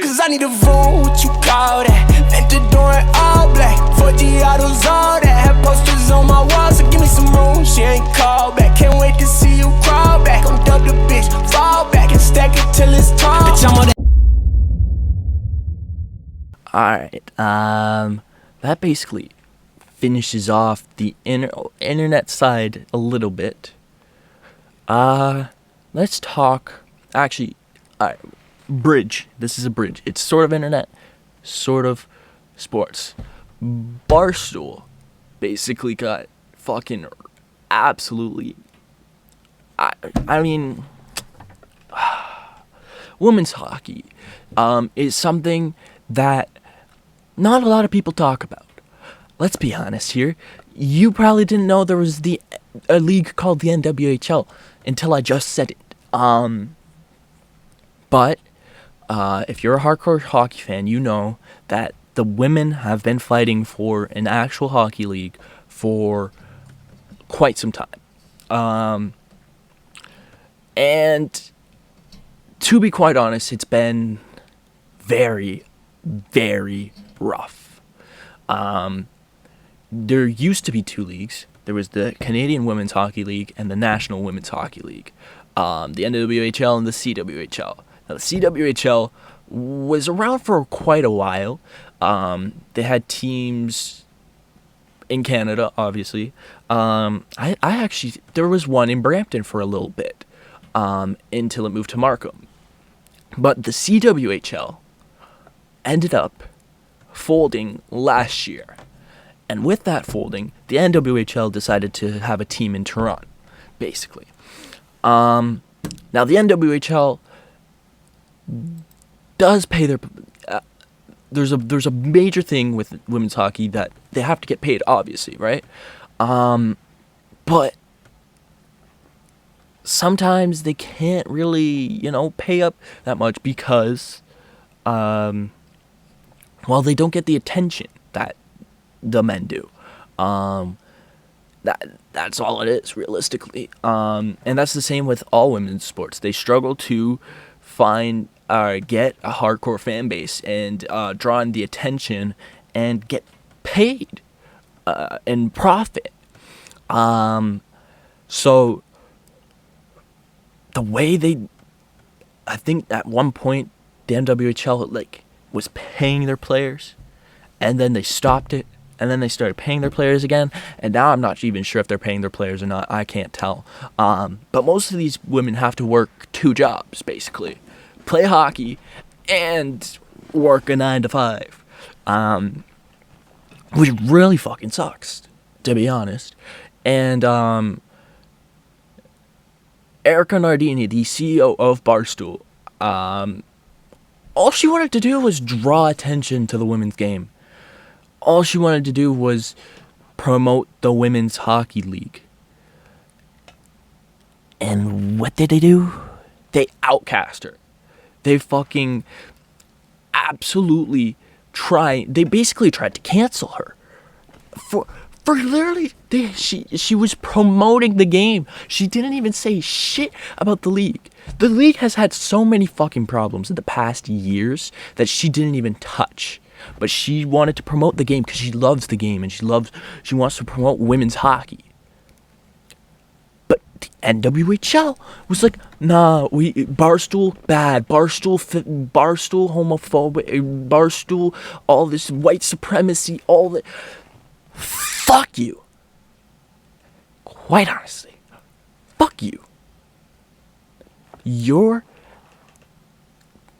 Cause I need a phone, what you call that? Ventador in all black, 4G autos, all that. Have posters on my wall, so give me some room. She ain't called back, can't wait to see you crawl back. Gon' dub the bitch, fall back and stack it till it's tall. Bitch, I'm on that. Alright, that basically finishes off the internet side a little bit. Let's talk, actually, alright, bridge. This is a bridge. It's sort of internet, sort of sports. Barstool basically got fucking absolutely, I mean, women's hockey is something that not a lot of people talk about. Let's be honest here. You probably didn't know there was a league called the NWHL until I just said it. But if you're a hardcore hockey fan, you know that the women have been fighting for an actual hockey league for quite some time. And to be quite honest, it's been very, very rough. There used to be two leagues. There was the Canadian Women's Hockey League and the National Women's Hockey League. The NWHL and the CWHL. Now, the CWHL was around for quite a while. They had teams in Canada, obviously. I actually, there was one in Brampton for a little bit, until it moved to Markham. But the CWHL ended up folding last year. And with that folding, the NWHL decided to have a team in Toronto, basically. Now, the NWHL does pay their... there's a major thing with women's hockey that they have to get paid, obviously, right? But sometimes they can't really, pay up that much because, they don't get the attention that the men do. That's all it is, realistically. And that's the same with all women's sports. They struggle to find get a hardcore fan base and draw in the attention and get paid and profit. So the way I think at one point the NWHL was paying their players, and then they stopped it, and then they started paying their players again, and now I'm not even sure if they're paying their players or not. I can't tell. But most of these women have to work two jobs, basically. Play hockey and work a 9-to-5. Which really fucking sucks, to be honest. And Erica Nardini, the CEO of Barstool, all she wanted to do was draw attention to the women's game. All she wanted to do was promote the Women's Hockey League. And what did they do? They outcast her. They fucking absolutely they basically tried to cancel her. For literally, she was promoting the game. She didn't even say shit about the league. The league has had so many fucking problems in the past years that she didn't even touch. But she wanted to promote the game because she loves the game and she wants to promote women's hockey. But the NWHL was like, nah, Barstool bad, Barstool homophobic, Barstool all this white supremacy, all that. Fuck you. Quite honestly, fuck you. Your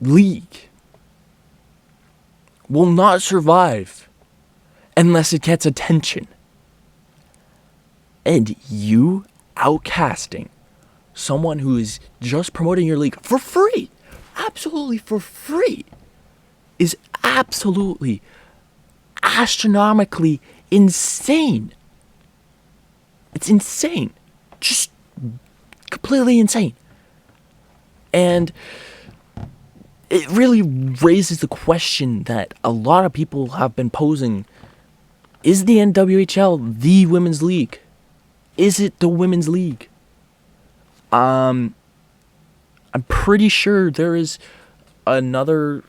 league will not survive unless it gets attention. And you outcasting someone who is just promoting your league for free, absolutely for free, is absolutely astronomically insane. It's insane. Just completely insane. And it really raises the question that a lot of people have been posing. Is the NWHL the women's league? Is it the women's league? I'm pretty sure there is another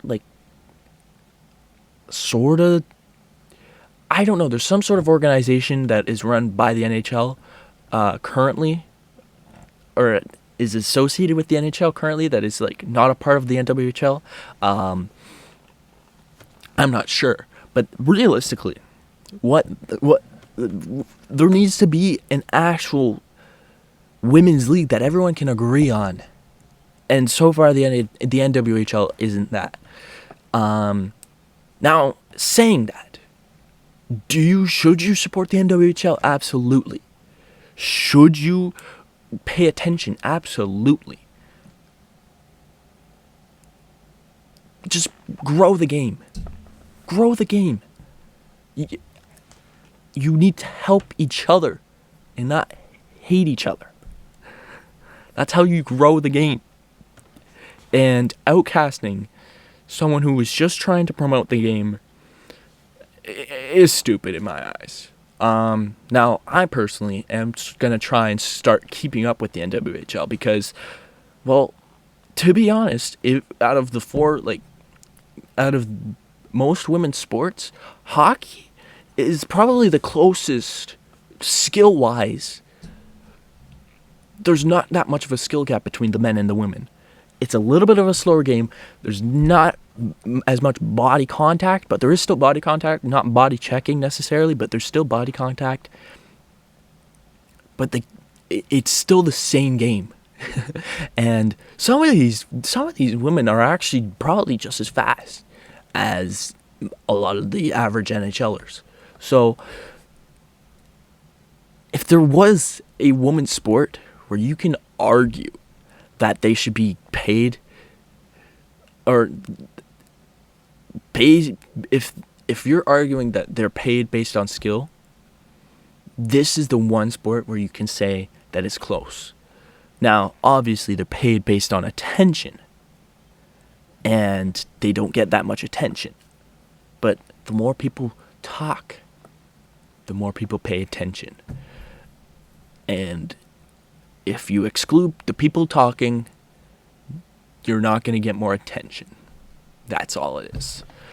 sort of, I don't know, there's some sort of organization that is run by the NHL currently, or is associated with the NHL currently, that is like not a part of the NWHL. I'm not sure, but realistically, what there needs to be an actual women's league that everyone can agree on, and so far the NWHL isn't that. Now, saying that, should you support the NWHL? Absolutely. Should you pay attention? Absolutely. Just grow the game. Grow the game. You need to help each other and not hate each other. That's how you grow the game. And Oucasting someone who was just trying to promote the game is stupid in my eyes. Now, I personally am going to try and start keeping up with the NWHL because, well, to be honest, out of most women's sports, hockey is probably the closest skill-wise. There's not that much of a skill gap between the men and the women. It's a little bit of a slower game. There's not as much body contact, but there is still body contact. Not body checking necessarily, but there's still body contact. But it's still the same game. And some of these women are actually probably just as fast as a lot of the average NHLers. So if there was a women's sport where you can argue that they should be paid, or if you're arguing that they're paid based on skill, this is the one sport where you can say that it's close. Now, obviously, they're paid based on attention, and they don't get that much attention. But the more people talk, the more people pay attention. And if you exclude the people talking, you're not going to get more attention. That's all it is.